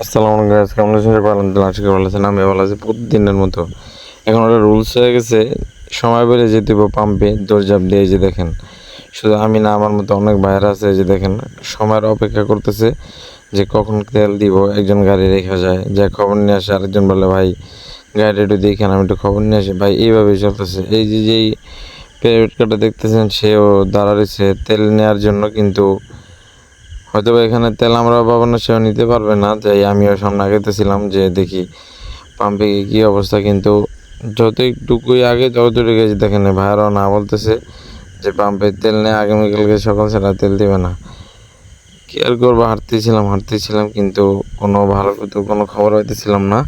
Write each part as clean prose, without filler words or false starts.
আসসালামু আলাইকুম গাইস, কেমন আছেন সবাই? আলহামদুলিল্লাহ, আশা করি ভালো আছেন। আমি ভালো আছি প্রতিদিনের মতো। এখন একটা রুলস হয়ে গেছে, সময় বেড়ে যেতে হবে পাম্পে দৌড়ঝাঁপ দিয়ে। এই যে দেখেন, শুধু আমি না, আমার মতো অনেক ভাইয়েরা আছে। এই যে দেখেন, সময়ের অপেক্ষা করতেছে যে কখন তেল দিব। একজন গাড়ি রেখে যায়, যে খবর নিয়ে আসে, আরেকজন বলে ভাই গাড়িটা একটু দেখেন, আমি একটু খবর নিয়ে আসি। ভাই এইভাবেই চলতেছে। এই যে যেই প্রাইভেট কারটা দেখতেছেন, সেও দাঁড়া রয়েছে তেল নেওয়ার জন্য, কিন্তু হয়তো এখানে তেল আমরা পাবো না, সেও নিতে পারবে না। তাই আমিও সামনে আগাইতেছিলাম যে দেখি পাম্পে কী অবস্থা। কিন্তু যতটুকুই আগে ততটুকু গেছে, দেখেন ভাইয়ারাও না বলতেছে যে পাম্পে তেল নেই, আগামীকালকে সকাল ছাড়া তেল দেবে না। কি আর করবো, হাঁটতেছিলাম কিন্তু কোনো খবর পাইতেছিলাম না।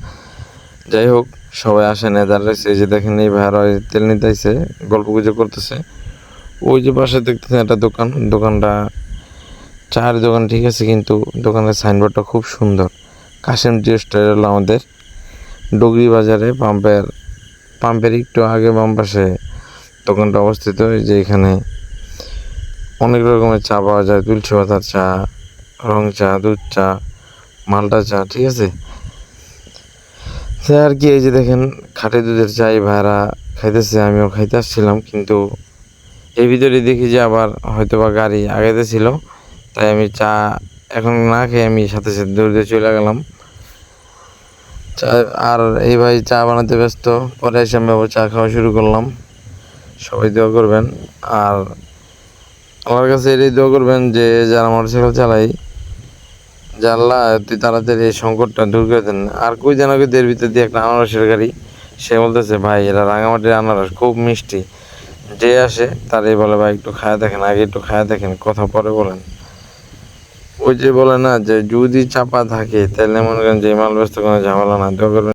যাই হোক, সবাই আসে নেদার রয়েছে। এই যে দেখেন, এই ভাইয়ারা তেল নিতে আইছে, গল্প গুজব করতেছে। ওই যে পাশে দেখতেছেন একটা দোকানটা চায়ের দোকান, ঠিক আছে, কিন্তু দোকানের সাইনবোর্ডটা খুব সুন্দর। কাশেম টি স্টাইল হলো আমাদের ডগরি বাজারে পাম্পের একটু আগে বাম পাশে দোকানটা অবস্থিত। যে এখানে অনেক রকমের চা পাওয়া যায়, তুলসী পাতার চা, রং চা, দুধ চা, মালটা চা, ঠিক আছে। সে আর কি, এই যে দেখেন খাঁটি দুধের চা এই ভাইরা খাইতেছে, আমিও খাইতে আসছিলাম। কিন্তু এই ভিতরে দেখি যে আবার হয়তো বা গাড়ি আগাইতে ছিল, তাই আমি চা এখন না খেয়ে আমি সাথে সাথে দৌড়ে চলে গেলাম চা। আর এই ভাই চা বানাতে ব্যস্ত, পরে এসে আমি আবার চা খাওয়া শুরু করলাম। সবাই দোয়া করবেন। আর আমার কাছে এটাই দোয়া করবেন যে যারা মোটরসাইকেল চালাই, জানলা তুই তাড়াতাড়ি এই সংকটটা দূর করে দেন। আর কই যেন এর ভিতর দিয়ে একটা আনারসের গাড়ি, সে বলতেছে ভাই এরা রাঙামাটির আনারস খুব মিষ্টি। যে আসে তারই বলে ভাই একটু খায়া দেখেন, আগে একটু খায়া দেখেন, কথা পরে বলেন। ওই যে বলে না যে যদি চাপা থাকে তাহলে মনে করেন যে মাল ব্যস্ত কোনো ঝামেলা না। দোয়া করবেন।